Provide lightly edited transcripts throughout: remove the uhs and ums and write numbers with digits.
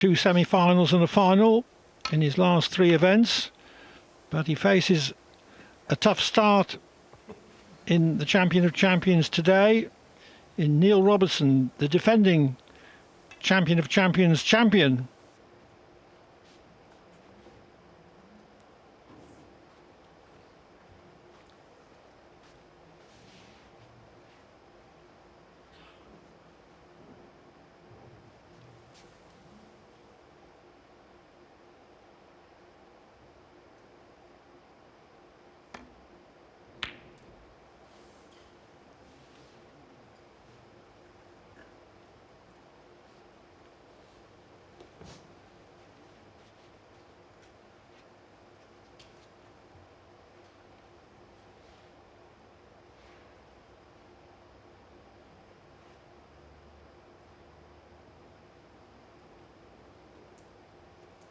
2 semi-finals and a final in his last 3 events, but he faces a tough start in the Champion of Champions today in Neil Robertson, the defending Champion of Champions champion.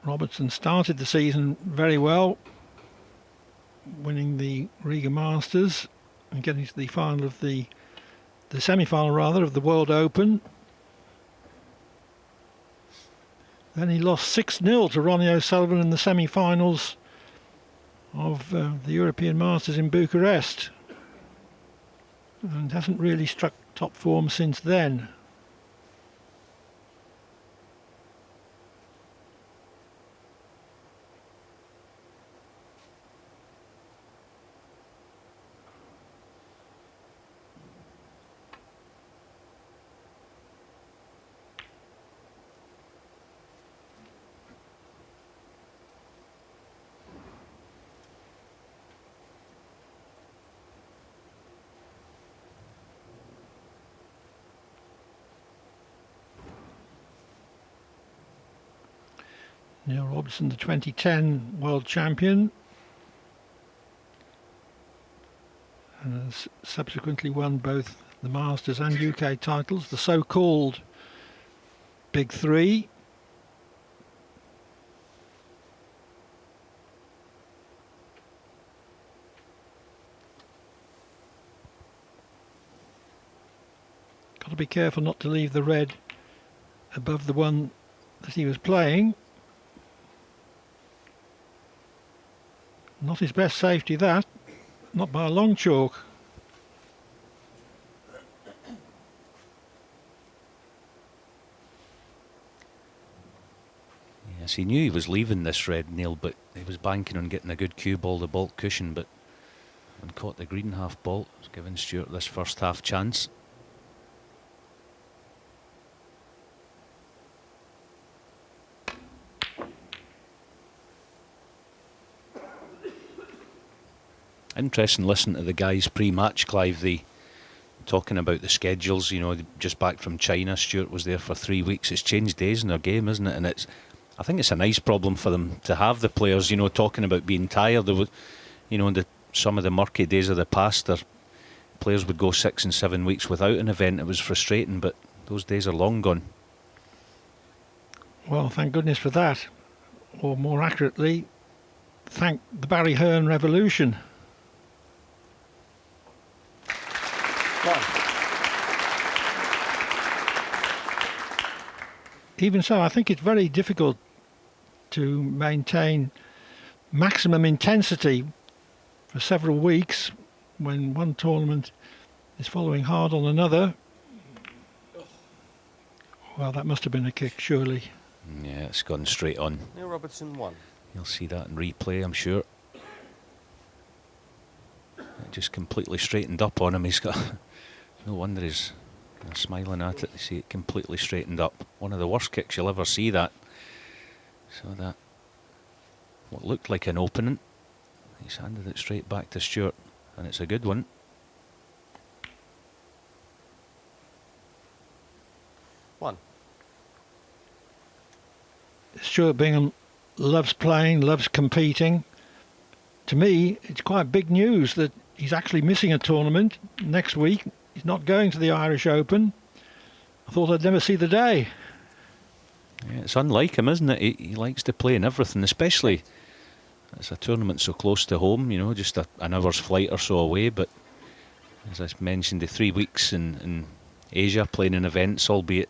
Robertson started the season very well, winning the Riga Masters and getting to the final of the semi-final rather of the World Open. Then he lost 6-0 to Ronnie O'Sullivan in the semi-finals of the European Masters in Bucharest, and hasn't really struck top form since then. Neil Robertson, the 2010 world champion, and has subsequently won both the Masters and UK titles, the so-called Big Three. Got to be careful not to leave the red above the one that he was playing. Not his best safety, that. Not by a long chalk. Yes, he knew he was leaving this red, Neil, but he was banking on getting a good cue ball, the baulk cushion, but when caught the green half ball, it's giving Stuart this first half chance. Interesting listening to the guys pre-match, Clive, talking about the schedules, you know, just back from China. Stuart was there for 3 weeks. It's changed days in their game, isn't it? And I think it's a nice problem for them to have, the players, you know, talking about being tired. There was, you know, some of the murky days of the past, their players would go 6 and 7 weeks without an event. It was frustrating, but those days are long gone. Well, thank goodness for that. Or more accurately, thank the Barry Hearn revolution. Even so, I think it's very difficult to maintain maximum intensity for several weeks when one tournament is following hard on another. Well, that must have been a kick, surely. Yeah, it's gone straight on. Neil Robertson won. You'll see that in replay, I'm sure. It just completely straightened up on him. He's got... No wonder he's smiling at it. You see it completely straightened up. One of the worst kicks you'll ever see, that. So that, what looked like an opening, he's handed it straight back to Stuart, and it's a good one. One. Stuart Bingham loves playing, loves competing. To me, it's quite big news that he's actually missing a tournament next week. He's not going to the Irish Open. I thought I'd never see the day. Yeah, it's unlike him, isn't it? He likes to play in everything, especially it's a tournament so close to home, you know, just an hour's flight or so away. But as I mentioned, the 3 weeks in Asia playing in events, albeit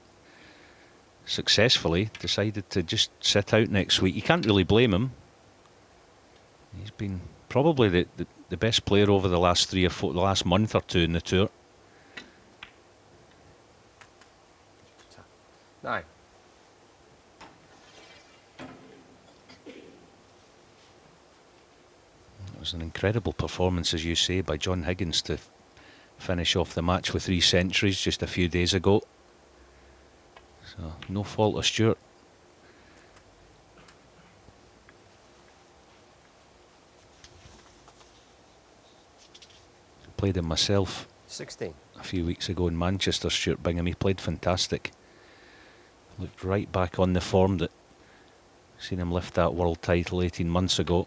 successfully decided to just sit out next week. You can't really blame him. He's been probably the best player over the last the last month or two in the tour. 9. It was an incredible performance, as you say, by John Higgins to finish off the match with 3 centuries just a few days ago. So no fault of Stuart. Played him myself 16. a few weeks ago in Manchester. Stuart Bingham, he played fantastic. Looked right back on the form that seen him lift that world title 18 months ago.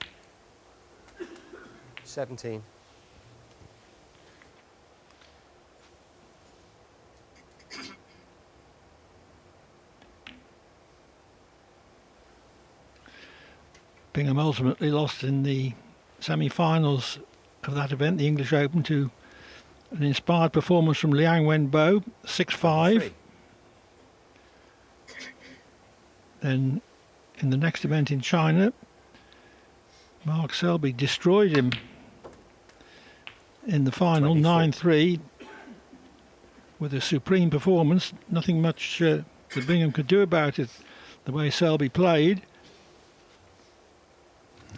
17. Bingham ultimately lost in the semi-finals of that event, the English Open, to an inspired performance from Liang Wenbo, 6-5. 3. Then in the next event in China, Mark Selby destroyed him in the final, 9-3, with a supreme performance. Nothing much that Bingham could do about it, the way Selby played.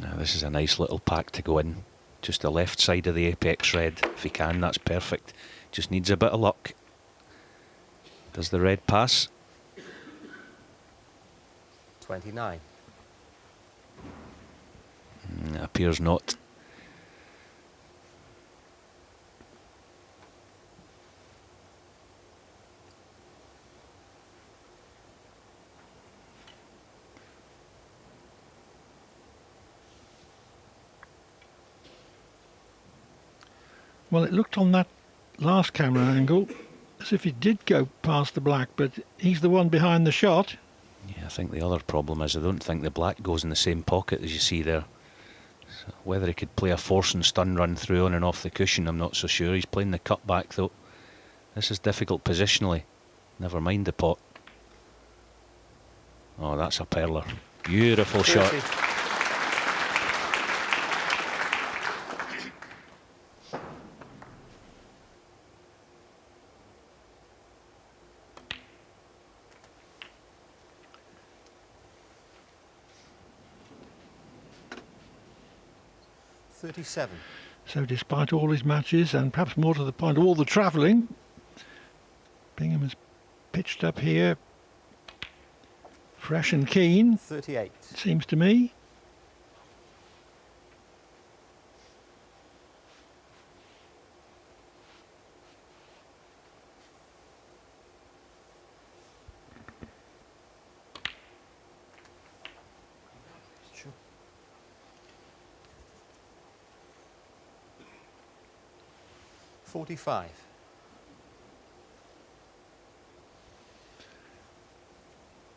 Now this is a nice little pack to go in. Just the left side of the apex red. If he can, that's perfect. Just needs a bit of luck. Does the red pass? 29. Appears not. Well, it looked on that last camera angle as if he did go past the black, but he's the one behind the shot. Yeah, I think the other problem is I don't think the black goes in the same pocket as you see there. So whether he could play a force and stun run through on and off the cushion, I'm not so sure. He's playing the cutback though. This is difficult positionally. Never mind the pot. Oh, that's a perler. Beautiful 30. shot. So despite all his matches, and perhaps more to the point, all the travelling, Bingham has pitched up here fresh and keen, 38. it seems to me. Sure. 45.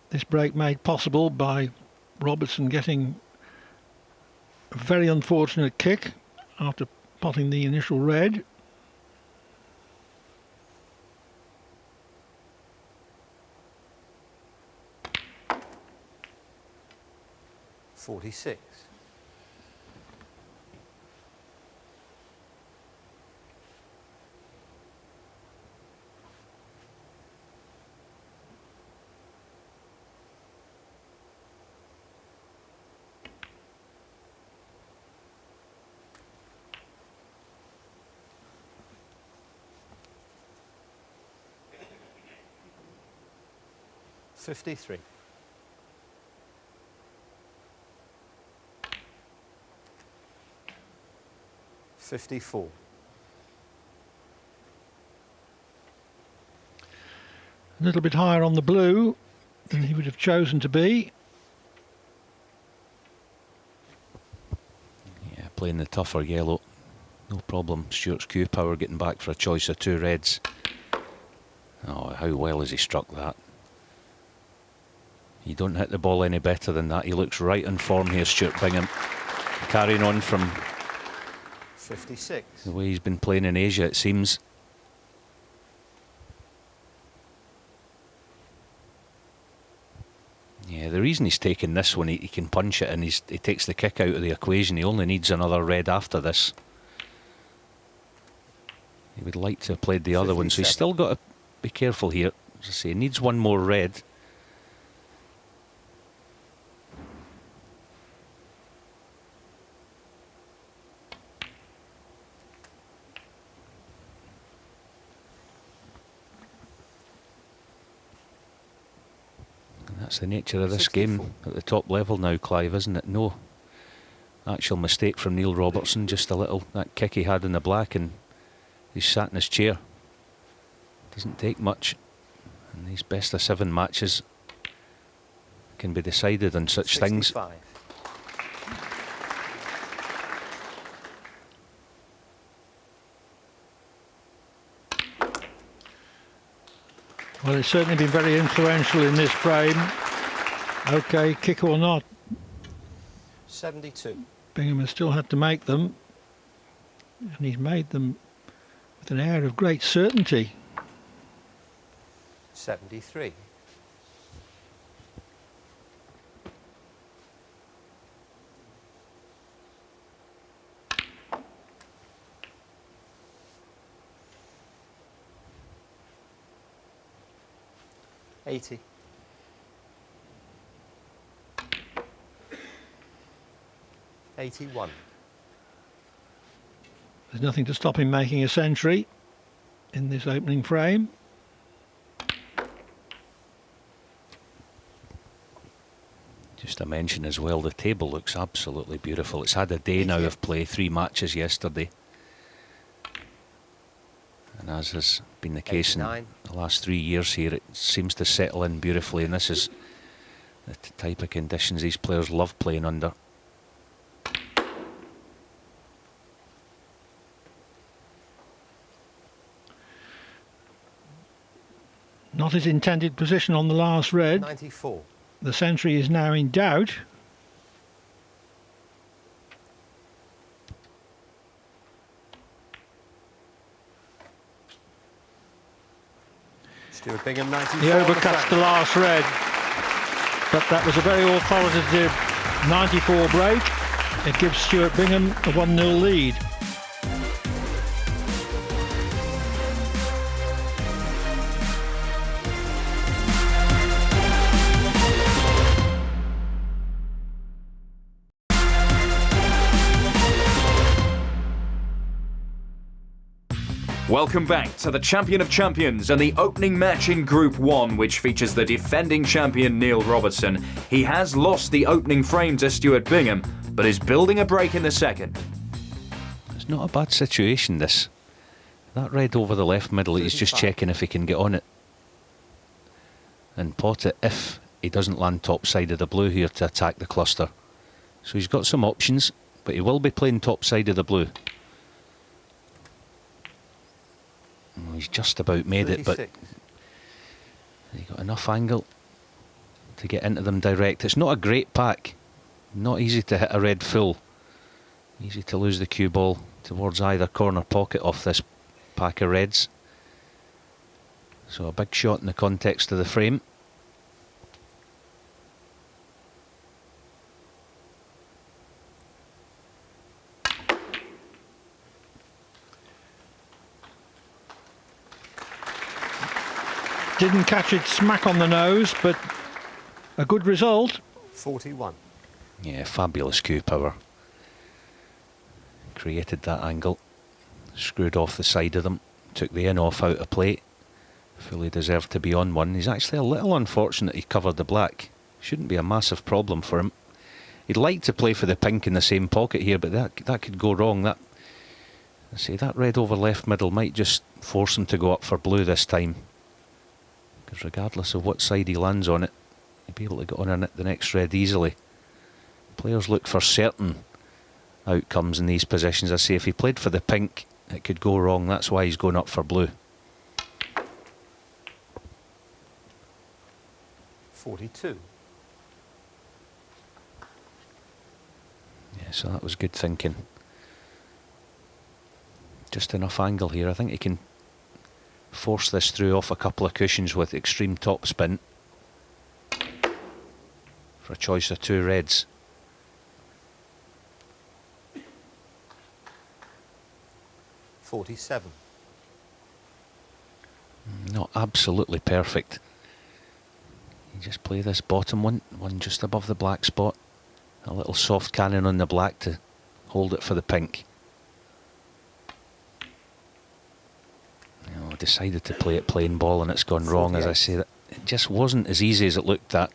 This break made possible by Robertson getting a very unfortunate kick after potting the initial red. $46. $53. $54. A little bit higher on the blue than he would have chosen to be. Yeah, playing the tougher yellow. No problem. Stuart's cue power getting back for a choice of 2 reds. Oh, how well has he struck that? You don't hit the ball any better than that. He looks right on form here, Stuart Bingham. Carrying on from 56. the way he's been playing in Asia, it seems. reason he's taken this one. He can punch it, and he takes the kick out of the equation. He only needs another red after this. He would like to have played the other one, so he's still got to be careful here. As I say, he needs one more red. That's the nature of this 64. game at the top level now, Clive, isn't it? No actual mistake from Neil Robertson, just a little, that kick he had in the black, and he's sat in his chair. Doesn't take much, and these best of 7 matches can be decided on such 65. things. Well, it's certainly been very influential in this frame. Okay, kick or not, 72. Bingham has still had to make them, and he's made them with an air of great certainty. 73. $80. 81. There's nothing to stop him making a century in this opening frame. Just to mention as well, the table looks absolutely beautiful. It's had a day now of play, 3 matches yesterday. And as has been the case 89. in the last 3 years here, it seems to settle in beautifully, and this is the type of conditions these players love playing under. Not his intended position on the last red. 94. The century is now in doubt. Stuart Bingham, 94. He overcuts the last red, but that was a very authoritative 94 break. It gives Stuart Bingham a 1-0 lead. Welcome back to the Champion of Champions and the opening match in Group 1, which features the defending champion Neil Robertson. He has lost the opening frame to Stuart Bingham, but is building a break in the second. It's not a bad situation, this. That red over the left middle, he's just checking if he can get on it and pot it if he doesn't land top side of the blue here to attack the cluster. So he's got some options, but he will be playing top side of the blue. Well, he's just about made 36. it, but he got enough angle to get into them direct. It's not a great pack, not easy to hit a red full, easy to lose the cue ball towards either corner pocket off this pack of reds. So a big shot in the context of the frame. Didn't catch it smack on the nose, but a good result. 41. Yeah, fabulous cue power. Created that angle, screwed off the side of them, took the in off out of play. Fully deserved to be on one. He's actually a little unfortunate he covered the black. Shouldn't be a massive problem for him. He'd like to play for the pink in the same pocket here, but that could go wrong. That red over left middle might just force him to go up for blue this time. Because regardless of what side he lands on it, he'll be able to get on the next red easily. Players look for certain outcomes in these positions. I say if he played for the pink, it could go wrong. That's why he's going up for blue. 42. Yeah, so that was good thinking. Just enough angle here. I think he can force this through off a couple of cushions with extreme top spin. for a choice of 2 reds. $47. Not absolutely perfect. You just play this bottom one just above the black spot. A little soft cannon on the black to hold it for the pink. I decided to play it plain ball and it's gone wrong, as I say. That it just wasn't as easy as it looked at.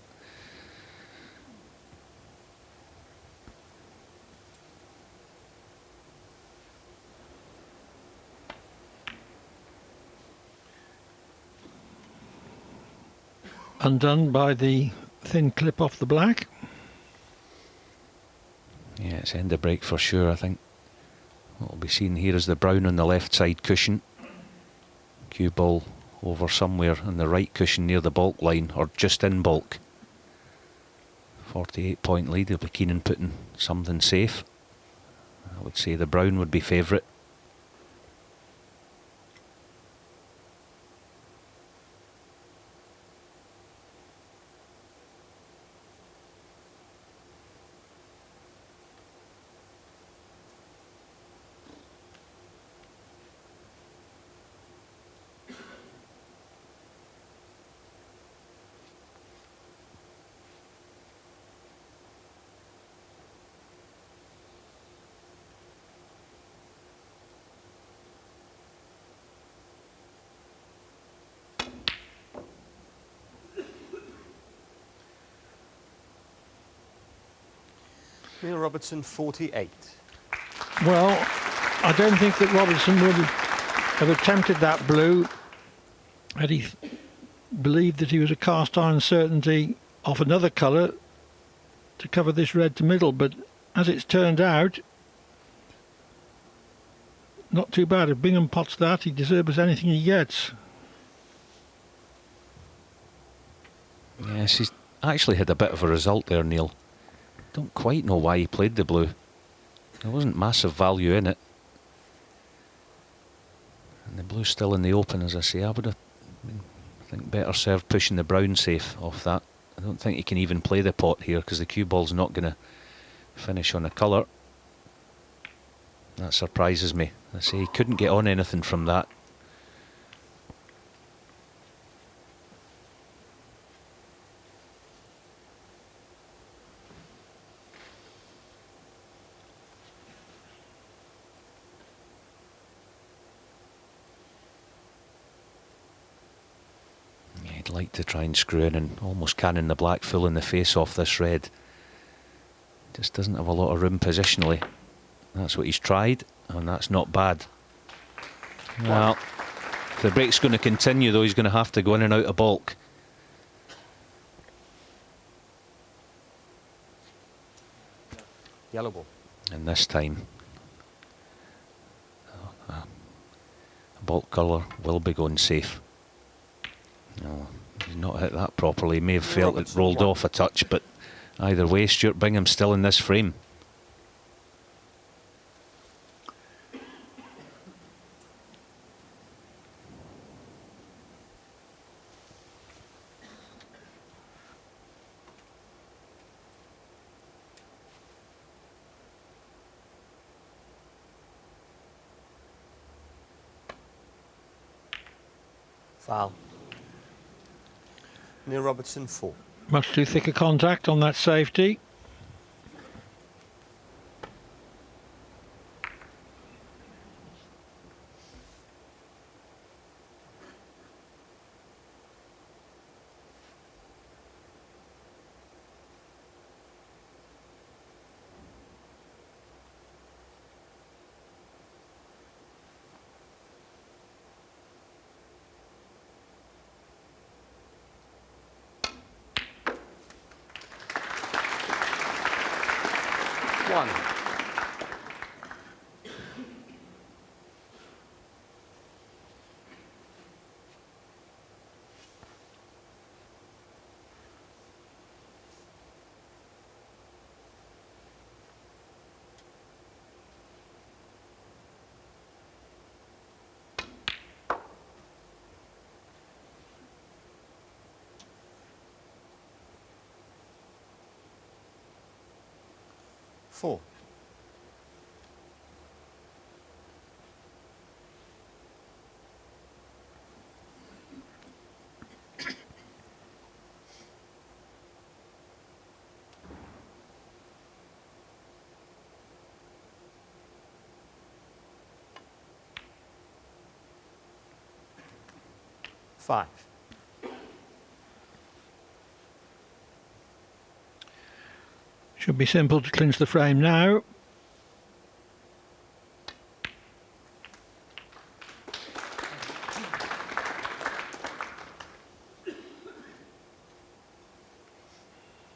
Undone by the thin clip off the black. Yeah, it's end of break for sure, I think. What we'll be seeing here is the brown on the left side cushion. Cue ball over somewhere on the right cushion near the baulk line, or just in baulk. 48-point lead. He'll be keen on putting something safe. I would say the brown would be favourite. Neil Robertson, 48. Well, I don't think that Robertson would have attempted that blue had he believed that he was a cast iron certainty off another colour to cover this red to middle, but as it's turned out, not too bad. If Bingham pots that, he deserves anything he gets. Yes, he's actually had a bit of a result there, Neil. Don't quite know why he played the blue. There wasn't massive value in it. And the blue's still in the open, as I say. I would have been, I think, better served pushing the brown safe off that. I don't think he can even play the pot here because the cue ball's not going to finish on a colour. That surprises me. I say he couldn't get on anything from that. He'd like to try and screw in and almost cannon the black full in the face off this red. Just doesn't have a lot of room positionally. That's what he's tried, and that's not bad. Well, if the break's going to continue though, he's going to have to go in and out of baulk. Yellow ball. And this time, a baulk colour will be going safe. No, he's not hit that properly. He may have felt it rolled off a touch, but either way, Stuart Bingham's still in this frame. Foul. Neil Robertson, 4. Much too thick a contact on that safety. One. 4. Five. Should be simple to clinch the frame now.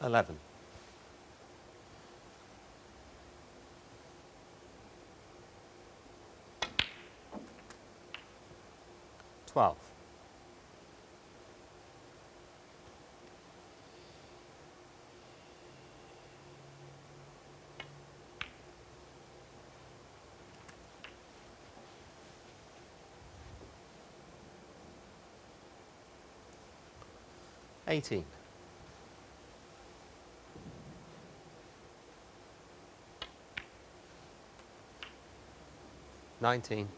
Eleven. 12. 18. 19.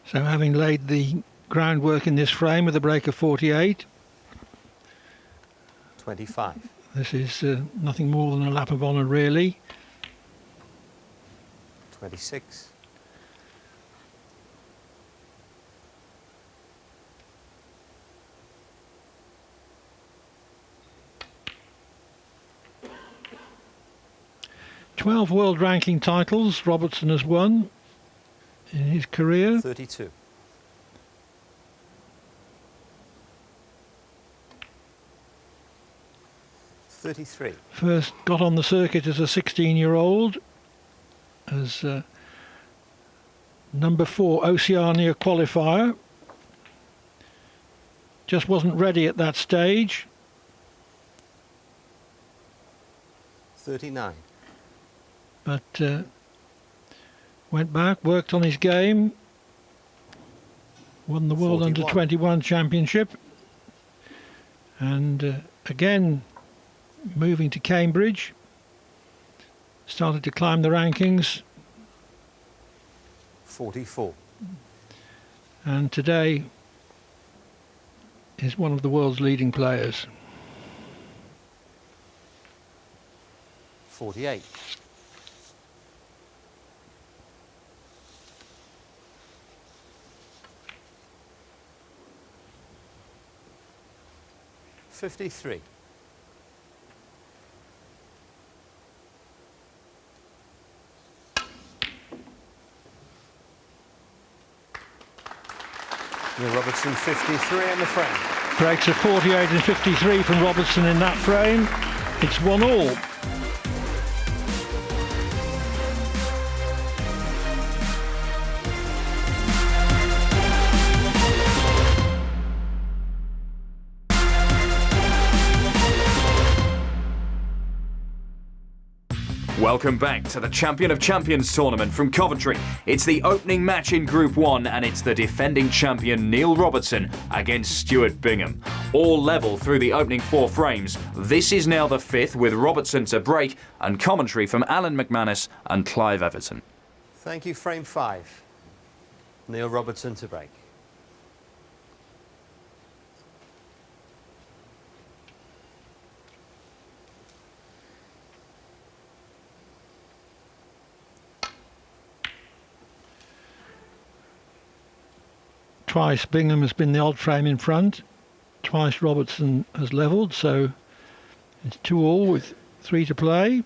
'So having laid the groundwork in this frame with a break of 48, 25. this is nothing more than a lap of honour really. 26. 12 world ranking titles Robertson has won in his career. 32. 33. First got on the circuit as a 16-year-old as number 4 Oceania qualifier. Just wasn't ready at that stage. 39. But went back, worked on his game, won the World 41. Under-21 Championship, and again moving to Cambridge, started to climb the rankings, 44. and today is one of the world's leading players. 48. 53. 53 in the frame. Breaks of 48 and 53 from Robertson in that frame. It's 1-all. Welcome back to the Champion of Champions tournament from Coventry. It's the opening match in Group 1 and it's the defending champion Neil Robertson against Stuart Bingham. All level through the opening 4 frames. This is now the 5th with Robertson to break and commentary from Alan McManus and Clive Everton. Thank you, frame 5. Neil Robertson to break. Twice Bingham has been the odd frame in front, twice Robertson has levelled, so it's 2-all with 3 to play.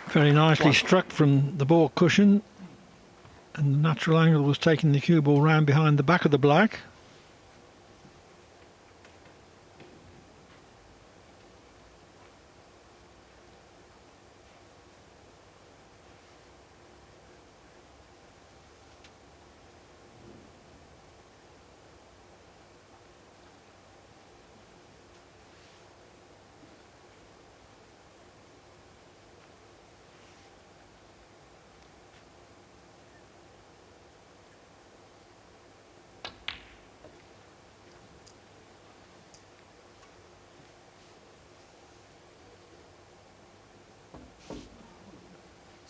Very nicely struck from the ball cushion, and the natural angle was taking the cue ball round behind the back of the black.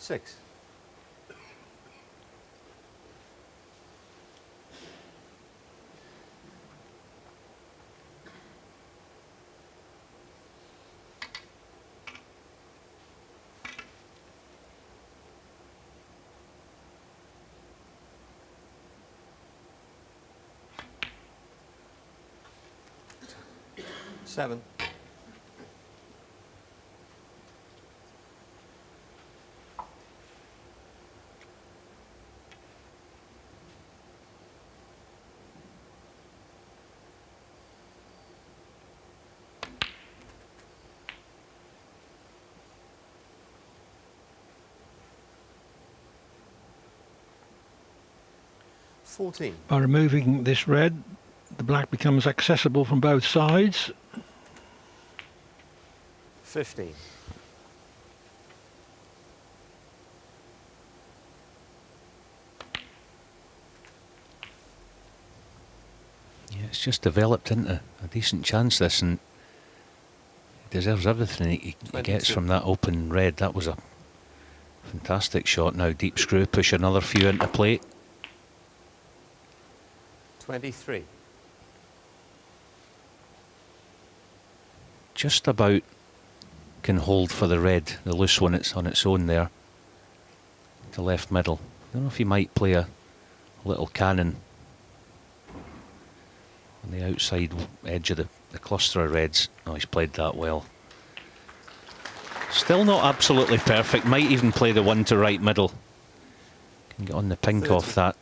6. Seven. By removing this red, the black becomes accessible from both sides. 15. Yeah, it's just developed into a decent chance, this, and he deserves everything he gets from that open red. That was a fantastic shot. Now deep screw, push another few into play. 23. Just about can hold for the red, the loose one. It's on its own there to left middle. I don't know if he might play a little cannon on the outside edge of the cluster of reds. Oh, he's played that well. Still not absolutely perfect. Might even play the one to right middle. Can get on the pink 30. off that.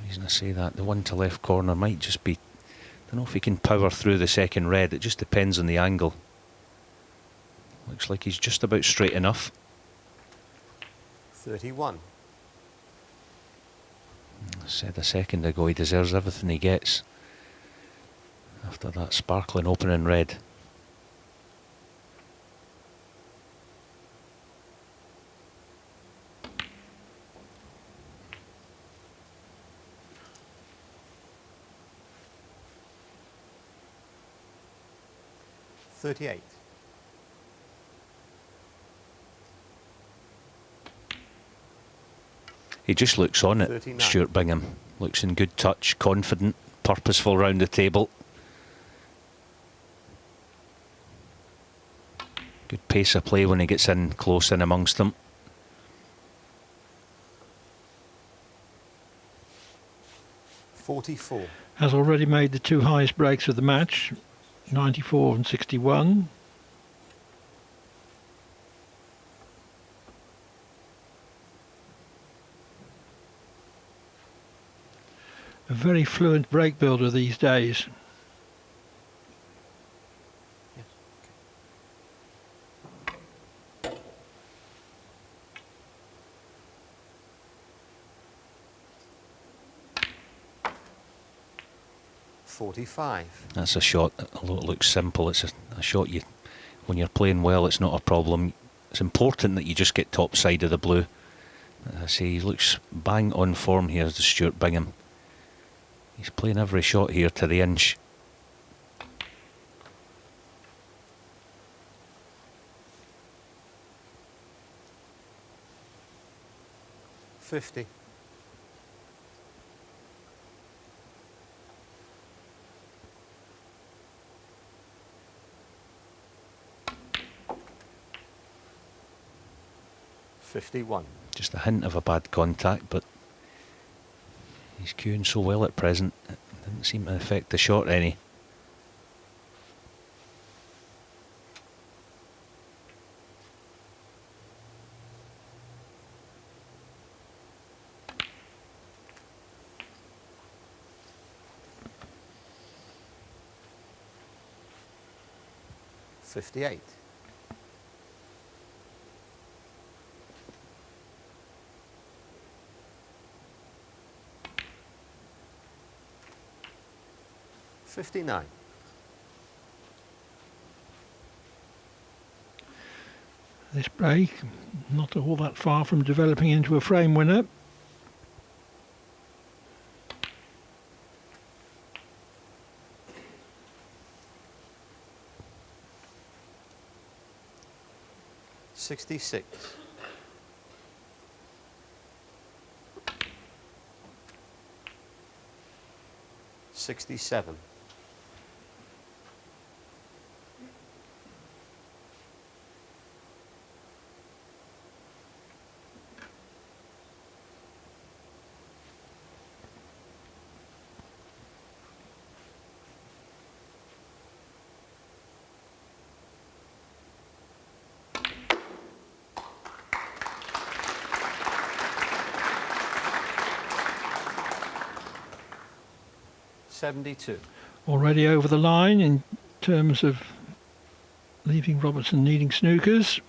The reason I say that, the one to left corner might just be, I don't know if he can power through the second red. It just depends on the angle. Looks like he's just about straight enough. 31. I said a second ago, he deserves everything he gets after that sparkling opening red. He just looks on it, 39. Stuart Bingham. Looks in good touch, confident, purposeful round the table. Good pace of play when he gets in close in amongst them. .44. Has already made the two highest breaks of the match, 94 and 61. A very fluent break builder these days. .45. That's a shot, although it looks simple, it's a shot you, when you're playing well, it's not a problem. It's important that you just get top side of the blue. As I say, he looks bang on form here, as the Stuart Bingham. He's playing every shot here to the inch. .50. .51. Just a hint of a bad contact, but he's cueing so well at present, it didn't seem to affect the shot any. .58. .59. This break, not all that far from developing into a frame winner. 66. $67. $72. Already over the line in terms of leaving Robertson needing snookers.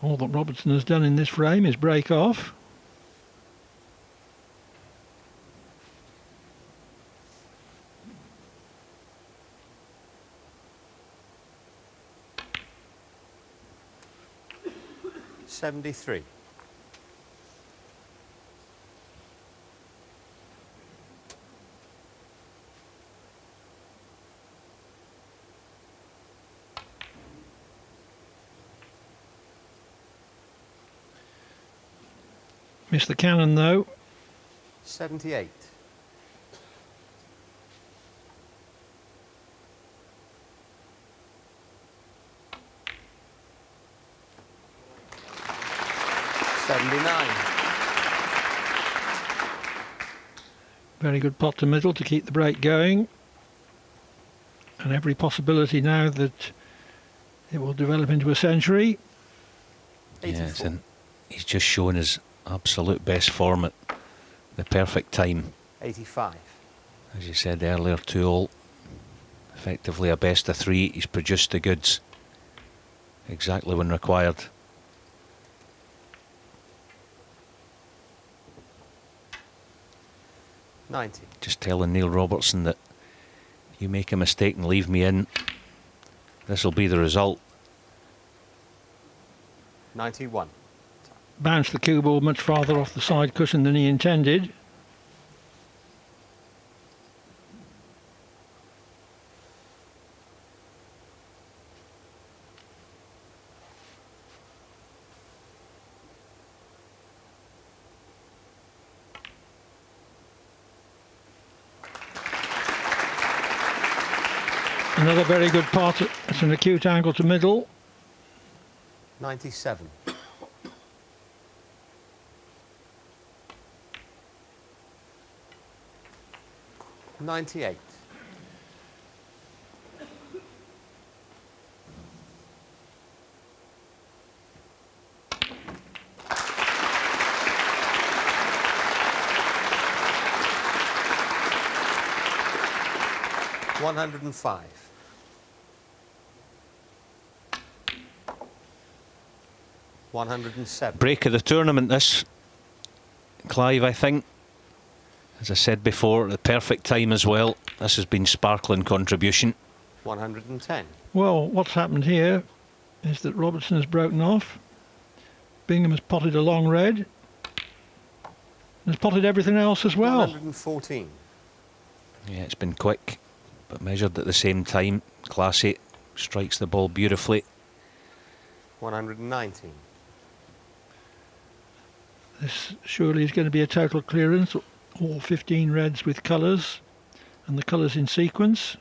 All that Robertson has done in this frame is break off. $73. Missed the cannon though. 78. $79. Very good pot to middle to keep the break going. And every possibility now that it will develop into a century. 84. Yes, and he's just shown his absolute best form at the perfect time. 85. As you said earlier, 2-all, effectively a best of 3. He's produced the goods exactly when required. $90. Just telling Neil Robertson that you make a mistake and leave me in, this will be the result. $91. Bounced the cue ball much farther off the side cushion than he intended. Another very good pot. It's an acute angle to middle. 97. $98. $105. $107. Break of the tournament this, Clive, I think. As I said before, the perfect time as well. This has been sparkling contribution. 110. Well, what's happened here is that Robertson has broken off. Bingham has potted a long red. And has potted everything else as well. 114. Yeah, it's been quick, but measured at the same time. Classy, strikes the ball beautifully. 119. This surely is going to be a total clearance. All 15 reds with colours, and the colours in sequence.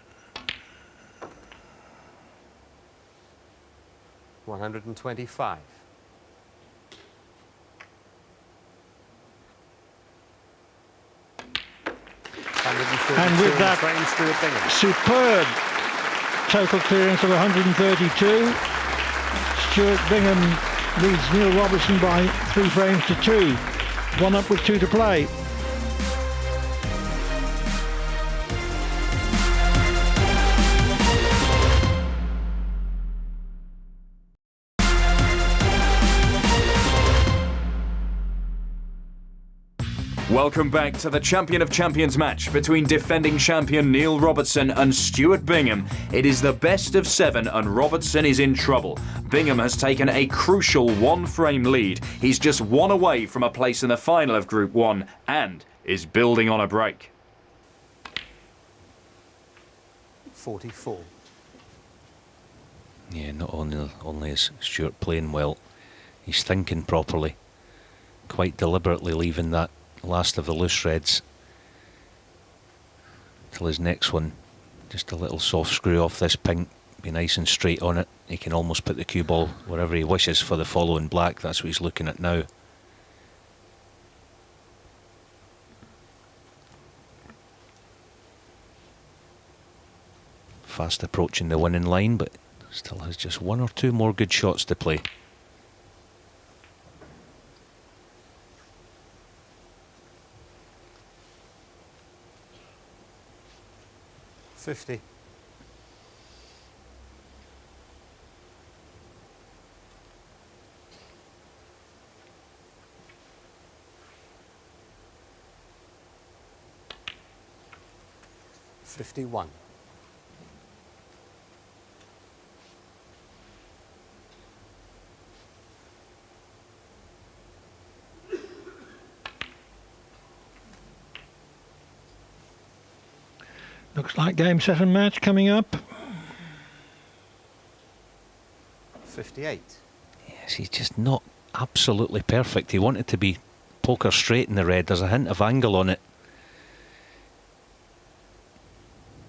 125. And with that frame, Stuart Bingham. superb total clearance of 132, Stuart Bingham leads Neil Robertson by 3 frames to 2. One up with 2 to play. Welcome back to the Champion of Champions match between defending champion Neil Robertson and Stuart Bingham. It is the best of 7 and Robertson is in trouble. Bingham has taken a crucial 1-frame lead. He's just 1 away from a place in the final of Group 1 and is building on a break. 44. Yeah, not only is Stuart playing well, he's thinking properly, quite deliberately leaving that last of the loose reds till his next one. Just a little soft screw off this pink, be nice and straight on it. He can almost put the cue ball wherever he wishes for the following black. That's what he's looking at now. Fast approaching the winning line, but still has just one or two more good shots to play. $50. $51. Looks like game, set and match coming up. 58. Yes, he's just not absolutely perfect. He wanted to be poker straight in the red. There's a hint of angle on it.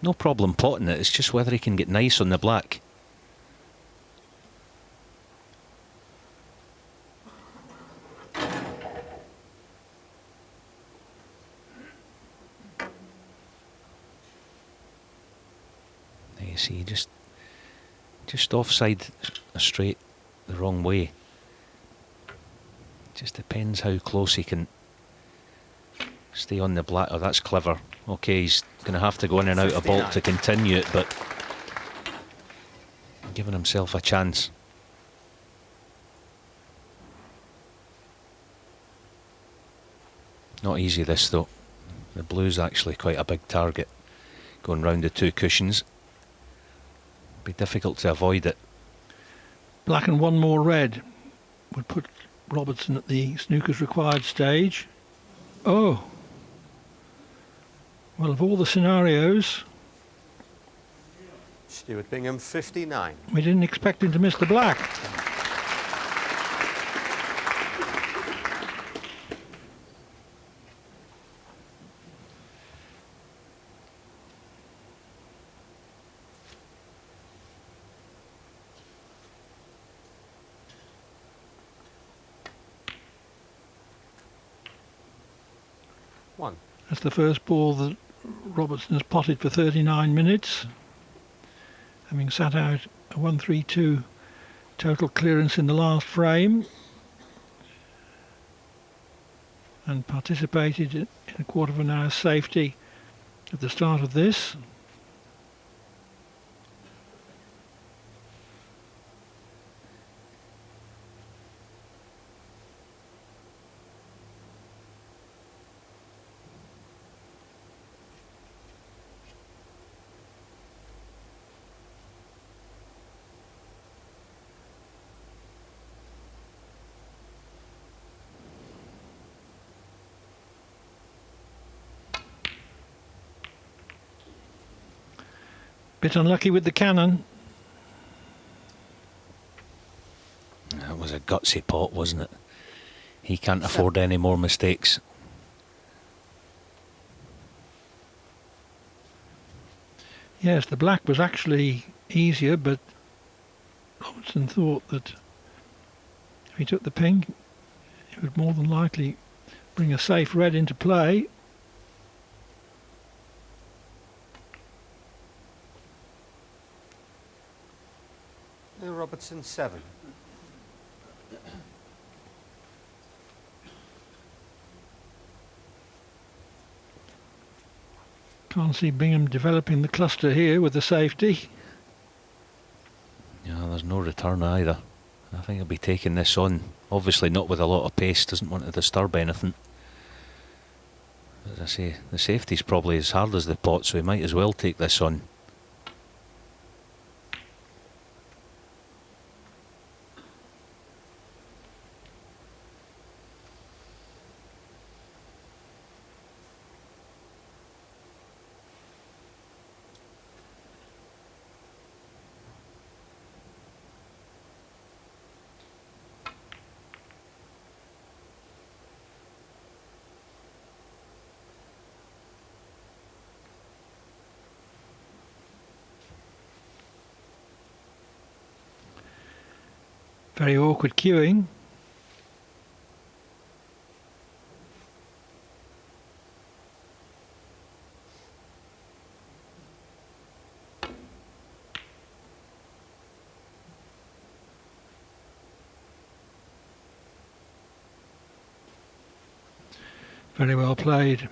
No problem potting it, it's just whether he can get nice on the black. There you see, just offside straight the wrong way. Just depends how close he can stay on the black. Oh, that's clever. Okay, he's going to have to go in and out of baulk to continue it, but giving himself a chance. Not easy this though. The blue's actually quite a big target. Going round the two cushions. Be difficult to avoid it. Black and one more red would put Robertson at the snooker's required stage. Oh. Well, of all the scenarios, Stuart Bingham, 59. we didn't expect him to miss the black. One. That's the first ball that Robertson has potted for 39 minutes, having sat out a 132 total clearance in the last frame and participated in a quarter of an hour's safety at the start of this. Bit unlucky with the cannon. That was a gutsy pot, wasn't it? He can't afford any more mistakes. Yes, the black was actually easier, but Robertson thought that if he took the pink, it would more than likely bring a safe red into play. Robertson, 7. Can't see Bingham developing the cluster here with the safety. Yeah, there's no return either. I think he'll be taking this on. Obviously not with a lot of pace, doesn't want to disturb anything. As I say, the safety's probably as hard as the pot, so he might as well take this on. Very awkward queuing. Very well played.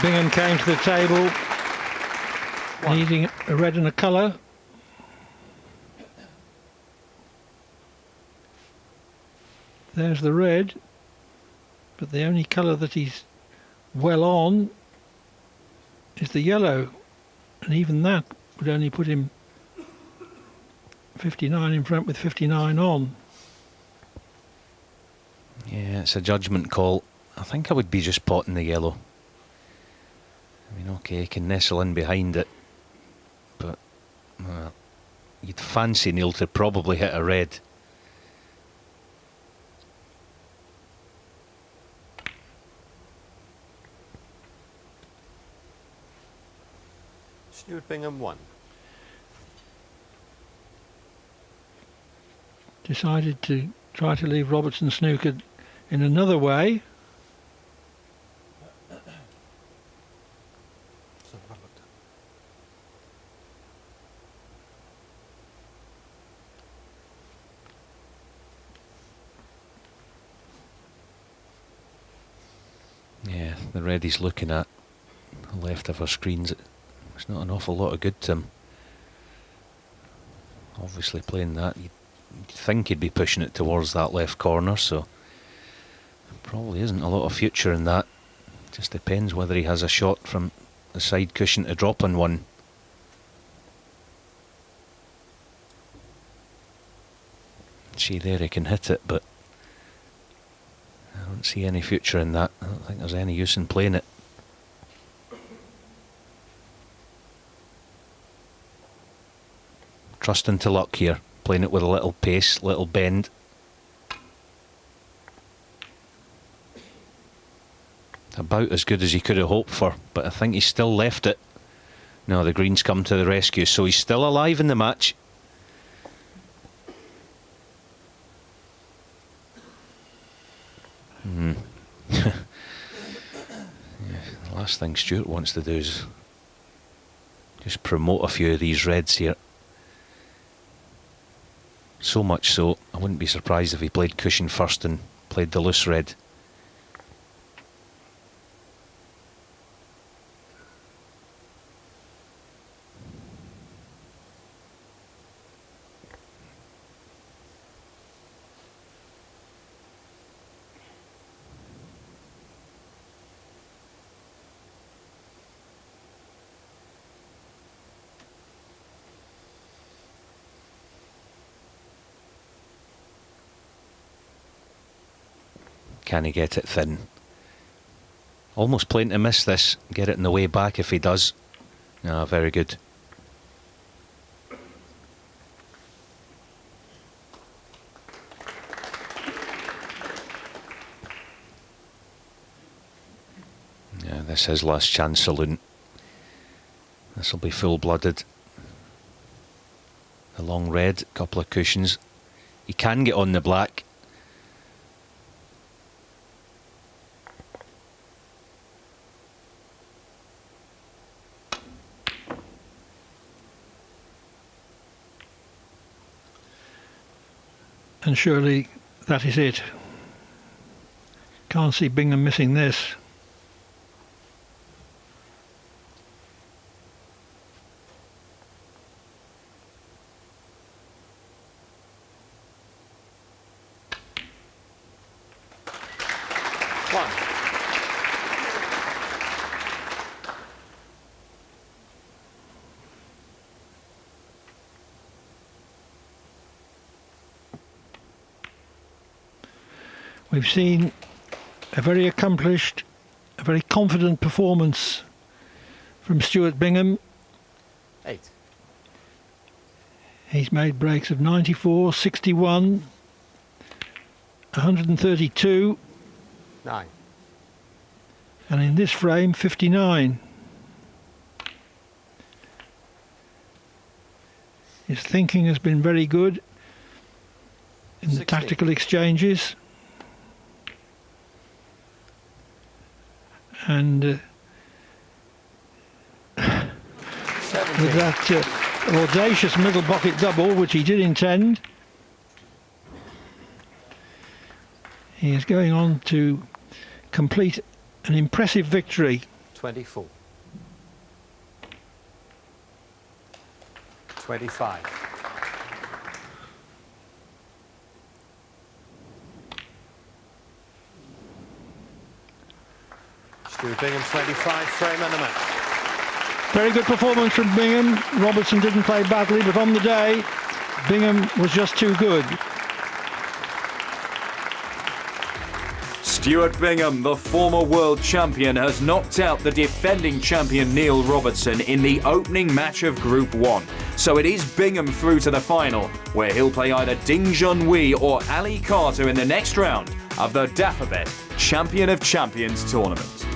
Bingham came to the table needing a red and a colour. There's the red, but the only colour that he's well on is the yellow, and even that would only put him 59 in front with 59 on. Yeah, it's a judgment call. I think I would be just potting the yellow. I mean, okay, he can nestle in behind it, but you'd fancy Neil to probably hit a red. Stuart Bingham 1. Decided to try to leave Robertson snooker in another way. Yeah, the red he's looking at, the left of our screens, it's not an awful lot of good to him. Obviously playing that, you'd think he'd be pushing it towards that left corner, so probably isn't a lot of future in that. Just depends whether he has a shot from the side cushion to drop on one. See there, he can hit it, but I don't see any future in that. I don't think there's any use in playing it. Trusting to luck here, playing it with a little pace, little bend. About as good as he could have hoped for, but I think he's still left it. No, the green's come to the rescue, so he's still alive in the match. Yeah, the last thing Stuart wants to do is just promote a few of these reds here. So much so, I wouldn't be surprised if he played cushion first and played the loose red. Can he get it thin? Almost playing to miss this. Get it in the way back if he does. Ah, very good. Yeah, this is his last chance saloon. This will be full-blooded. The long red, couple of cushions. He can get on the black. And surely that is it. Can't see Bingham missing this. One. We've seen a very accomplished, a very confident performance from Stuart Bingham. 8. He's made breaks of 94, 61, 132, 9. and in this frame 59. His thinking has been very good in the 16. tactical exchanges, and with 17. that audacious middle pocket double, which he did intend, he is going on to complete an impressive victory. 24. 25. Stuart Bingham, 25, frame and a match. Very good performance from Bingham. Robertson didn't play badly, but on the day, Bingham was just too good. Stuart Bingham, the former world champion, has knocked out the defending champion Neil Robertson in the opening match of Group 1. So it is Bingham through to the final, where he'll play either Ding Junhui or Ali Carter in the next round of the Dafabet Champion of Champions tournament.